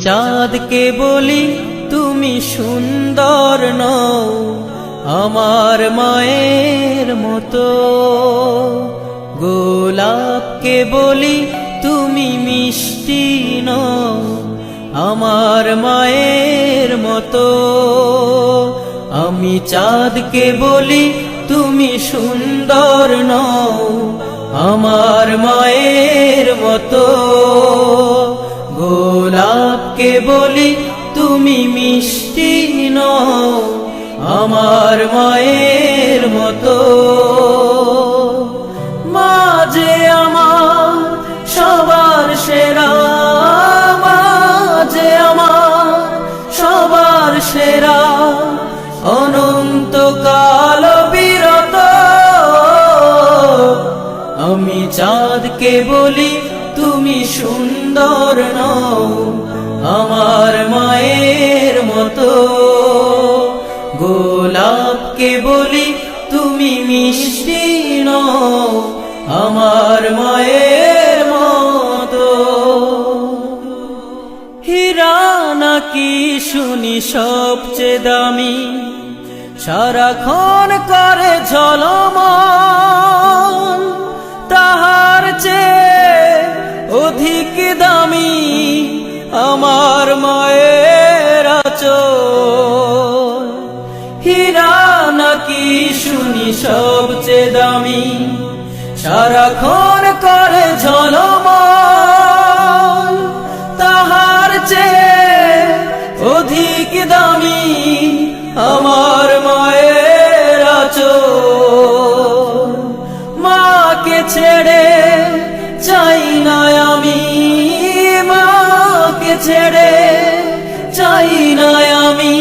চাঁদকে বলি তুমি সুন্দর নও আমার মায়ের মতো, গোলাপকে বলি তুমি মিষ্টি নও আমার মায়ের মতো। আমি চাঁদকে বলি তুমি সুন্দর নও আমার মায়ের মতো, গোলাপকে বলি তুমি মিষ্টি নও আমার মায়ের মতো। মা যে আমার সবার সেরা, মা যে আমার সবার সেরা, অনন্তকাল বিরত। আমি চাঁদকে বলি তুমি সুন্দর নও আমার মায়ের মতো, গোলাপকে বলি তুমি মিষ্টি নও আমার মায়ের মতো। হীরা নাকি শুনি সবচেয়ে দামি, সারাক্ষণ করে ঝলমল, তাহার চেয়ে অধিক দামি আমার মায়ের আঁচল। হীরা নাকি শুনি সবচেয়ে দামি, সারাক্ষণ করে ঝলমল, তাহার চেয়ে অধিক দামি আমার মায়ের আঁচল। মাকে ছেড়ে চাই না আমি, মাকে ছেড়ে চাই না আমি,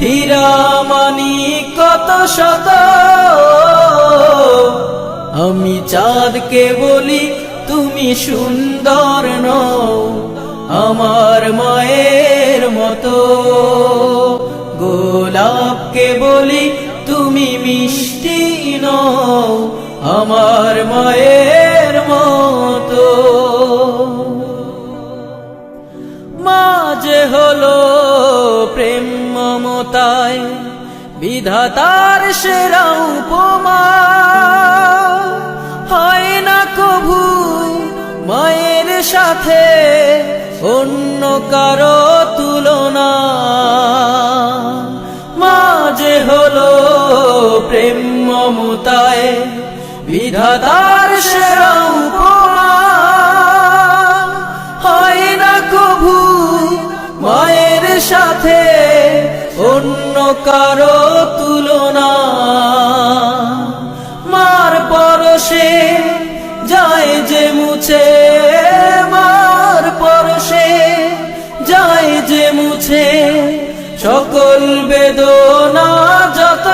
হীরা মানি কত শত। আমি চাঁদকে বলি তুমি সুন্দর নও আমার মায়ের মতো, গোলাপকে বলি তুমি মিষ্টি নও আমার মায়ের মতো। মা যে হলো প্রেম মমতায় বিধাতার সেরা উপমা, হয় না কভু মায়ের সাথে অন্য কারো তুলনা। মা যে হলো প্রেম মমতায় বিধাতার সেরা উপমা, হয় না কভু মায়ের সাথে অন্য কারো তুলনা। মার পরশে যায় যে মুছে, মার পরশে যায় যে মুছে সকল বেদনা যত।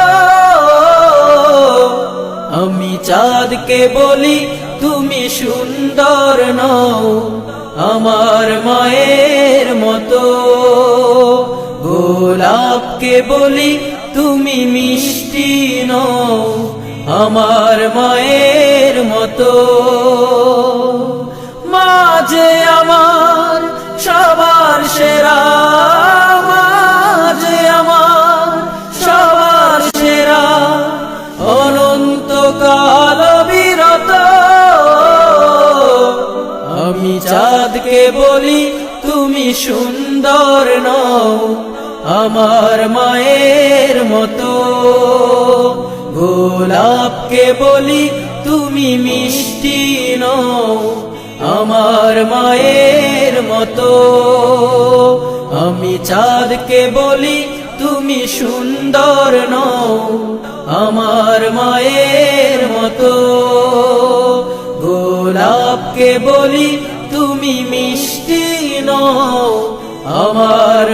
আমি চাঁদকে বলি তুমি সুন্দর নও আমার মায়ের মতো, গোলাপকে বলি তুমি মিষ্টি নও আমার মায়ের মতো। মা যে আমার সবার সেরা, মা যে আমার সবার সেরা, অনন্তকাল বিরত। আমি চাঁদকে বলি তুমি সুন্দর নও আমার মায়ের মতো, গোলাপকে বলি তুমি মিষ্টি নও আমার মায়ের মতো। আমি চাঁদকে বলি তুমি সুন্দর নও আমার মায়ের মতো, গোলাপকে বলি তুমি মিষ্টি নও আমার